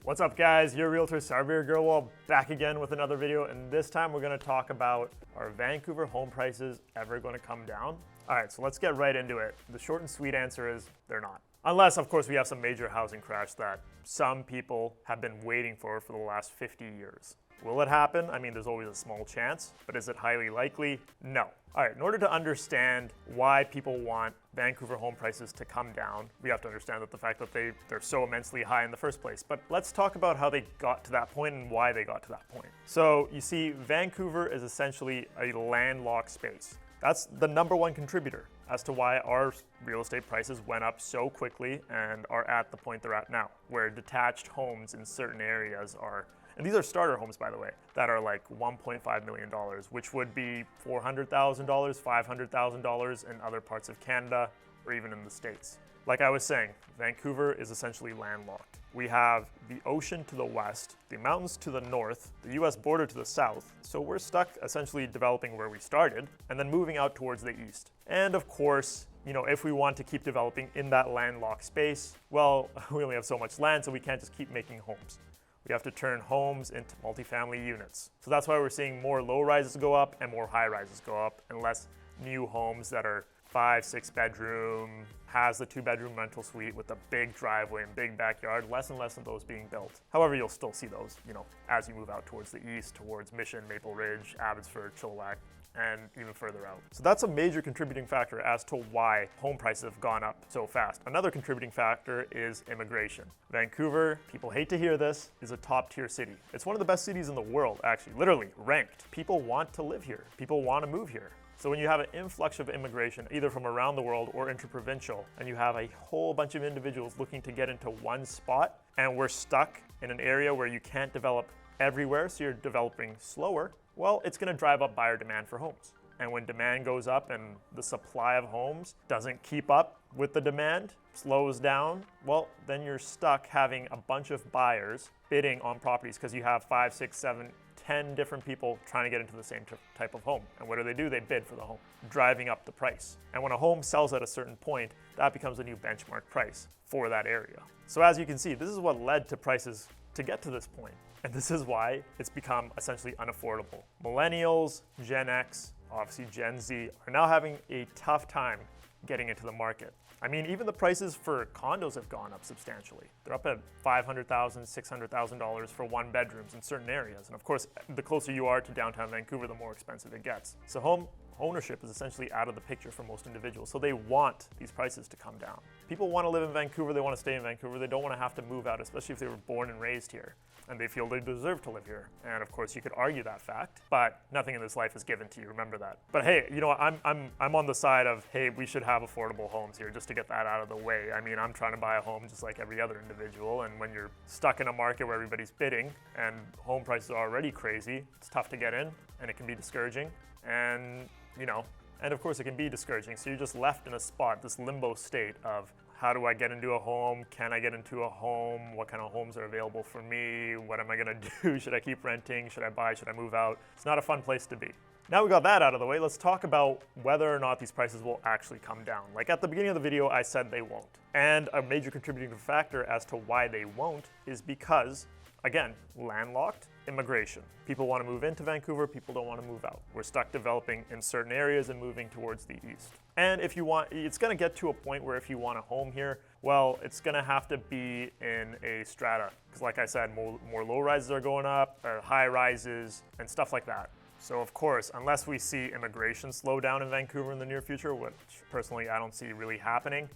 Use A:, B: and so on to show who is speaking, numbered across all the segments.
A: What's up guys, your realtor Sarbir Grewal back again with another video, and this time we're going to talk about, are Vancouver home prices ever going to come down? Alright, so let's get right into it. The short and sweet answer is they're not. Unless of course we have some major housing crash that some people have been waiting for the last 50 years. Will it happen? I mean, there's always a small chance, but is it highly likely? No. All right, in order to understand why people want Vancouver home prices to come down, we have to understand that the fact that they're so immensely high in the first place. But let's talk about how they got to that point and why they got to that point. So you see, Vancouver is essentially a landlocked space. That's the number one contributor as to why our real estate prices went up so quickly and are at the point they're at now, where detached homes in certain areas are, and these are starter homes, by the way, that are like $1.5 million, which would be $400,000, $500,000 in other parts of Canada or even in the States. Like I was saying, Vancouver is essentially landlocked. We have the ocean to the west, the mountains to the north, the US border to the south, so we're stuck essentially developing where we started and then moving out towards the east. And of course, you know, if we want to keep developing in that landlocked space, well, we only have so much land, so we can't just keep making homes. We have to turn homes into multifamily units. So that's why we're seeing more low rises go up and more high rises go up, and less new homes that are 5-6 bedroom, has the 2-bedroom rental suite with a big driveway and big backyard, less and less of those being built. However, you'll still see those, you know, as you move out towards the east, towards Mission, Maple Ridge, Abbotsford, Chilliwack, and even further out. So that's a major contributing factor as to why home prices have gone up so fast. Another contributing factor is immigration. Vancouver, people hate to hear this, is a top tier city. It's one of the best cities in the world, actually, literally ranked. People want to live here. People want to move here. So when you have an influx of immigration, either from around the world or interprovincial, and you have a whole bunch of individuals looking to get into one spot, and we're stuck in an area where you can't develop everywhere, so you're developing slower, well, it's going to drive up buyer demand for homes. And when demand goes up and the supply of homes doesn't keep up with the demand, slows down, well, then you're stuck having a bunch of buyers bidding on properties because you have 5, 6, 7, 10 different people trying to get into the same type of home. And what do? They bid for the home, driving up the price. And when a home sells at a certain point, that becomes a new benchmark price for that area. So as you can see, this is what led to prices to get to this point. And this is why it's become essentially unaffordable. Millennials, Gen X, obviously Gen Z, are now having a tough time getting into the market. I mean, even the prices for condos have gone up substantially. They're up at $500,000, $600,000 for one bedrooms in certain areas. And of course, the closer you are to downtown Vancouver, the more expensive it gets. So home ownership is essentially out of the picture for most individuals. So they want these prices to come down. People want to live in Vancouver, they want to stay in Vancouver, they don't want to have to move out, especially if they were born and raised here. And they feel they deserve to live here. And of course, you could argue that fact, but nothing in this life is given to you, remember that. But hey, you know, I'm on the side of, hey, we should have affordable homes here just to get that out of the way. I mean, I'm trying to buy a home just like every other individual, and when you're stuck in a market where everybody's bidding and home prices are already crazy, it's tough to get in, and it can be discouraging. And, you know, and of course it can be discouraging. So you're just left in a spot, this limbo state of, how do I get into a home? Can I get into a home? What kind of homes are available for me? What am I gonna do? Should I keep renting? Should I buy? Should I move out? It's not a fun place to be. Now we got that out of the way, let's talk about whether or not these prices will actually come down. Like at the beginning of the video, I said they won't. And a major contributing factor as to why they won't is because, again, landlocked, immigration. People want to move into Vancouver, people don't want to move out. We're stuck developing in certain areas and moving towards the east. And if you want, it's going to get to a point where if you want a home here, well, it's going to have to be in a strata. Because like I said, more low rises are going up, high rises, and stuff like that. So of course, unless we see immigration slow down in Vancouver in the near future, which personally I don't see really happening,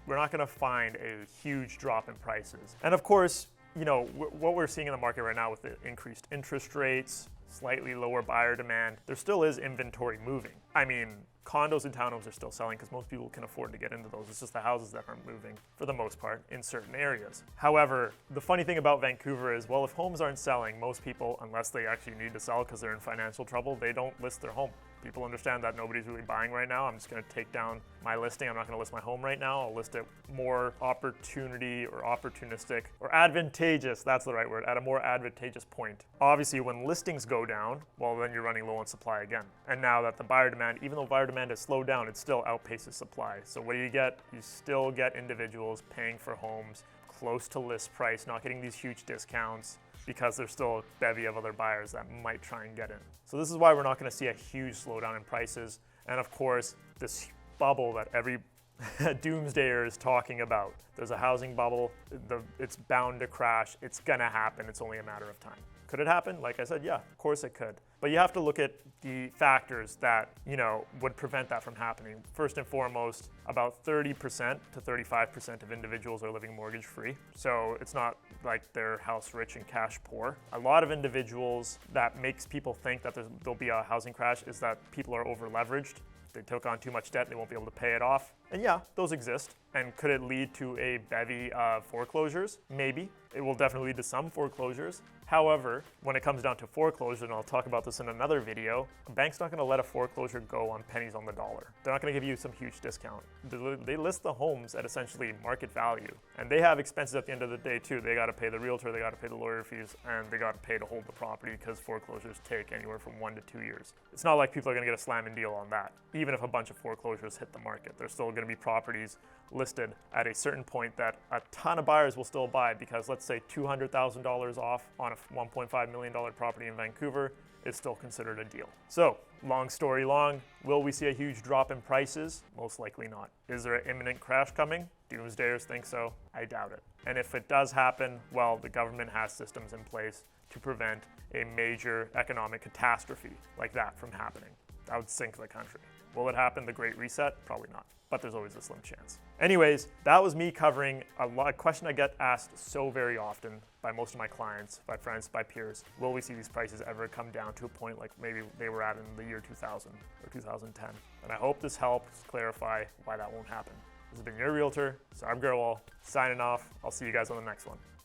A: we're not going to find a huge drop in prices. And of course, you know, what we're seeing in the market right now with the increased interest rates, slightly lower buyer demand, there still is inventory moving. I mean, condos and townhomes are still selling because most people can afford to get into those. It's just the houses that aren't moving for the most part in certain areas. However, the funny thing about Vancouver is, well, if homes aren't selling, most people, unless they actually need to sell because they're in financial trouble, they don't list their home. People understand that nobody's really buying right now. I'm just going to take down my listing. I'm not going to list my home right now. I'll list it more opportunity or opportunistic or advantageous. That's the right word, at a more advantageous point. Obviously, when listings go down, well, then you're running low on supply again. And now that the buyer demand, even though buyer demand has slowed down, it still outpaces supply. So what do? You still get individuals paying for homes close to list price, not getting these huge discounts, because there's still a bevy of other buyers that might try and get in. So this is why we're not going to see a huge slowdown in prices. And of course, this bubble that every doomsdayer is talking about. There's a housing bubble, it's bound to crash, it's gonna happen, it's only a matter of time. Could it happen? Like I said, yeah, of course it could. But you have to look at the factors that, would prevent that from happening. First and foremost, about 30% to 35% of individuals are living mortgage free. So it's not like they're house rich and cash poor. A lot of individuals that makes people think that there'll be a housing crash is that people are over leveraged. They took on too much debt, they won't be able to pay it off. And yeah, those exist. And could it lead to a bevy of foreclosures? Maybe. It will definitely lead to some foreclosures. However, when it comes down to foreclosure, and I'll talk about this in another video, a bank's not gonna let a foreclosure go on pennies on the dollar. They're not gonna give you some huge discount. They list the homes at essentially market value. And they have expenses at the end of the day too. They gotta pay the realtor, they gotta pay the lawyer fees, and they gotta pay to hold the property because foreclosures take anywhere from 1 to 2 years. It's not like people are gonna get a slamming deal on that. Even if a bunch of foreclosures hit the market, there's still gonna be properties listed at a certain point that a ton of buyers will still buy, because let's say $200,000 off on a $1.5 million property in Vancouver is still considered a deal. So, long story long, will we see a huge drop in prices? Most likely not. Is there an imminent crash coming? Doomsdayers think so. I doubt it. And if it does happen, well, the government has systems in place to prevent a major economic catastrophe like that from happening. That would sink the country. Will it happen, the Great Reset? Probably not, but there's always a slim chance. Anyways, that was me covering a question I get asked so very often by most of my clients, by friends, by peers. Will we see these prices ever come down to a point like maybe they were at in the year 2000 or 2010? And I hope this helps clarify why that won't happen. This has been your realtor, Sarbir, signing off. I'll see you guys on the next one.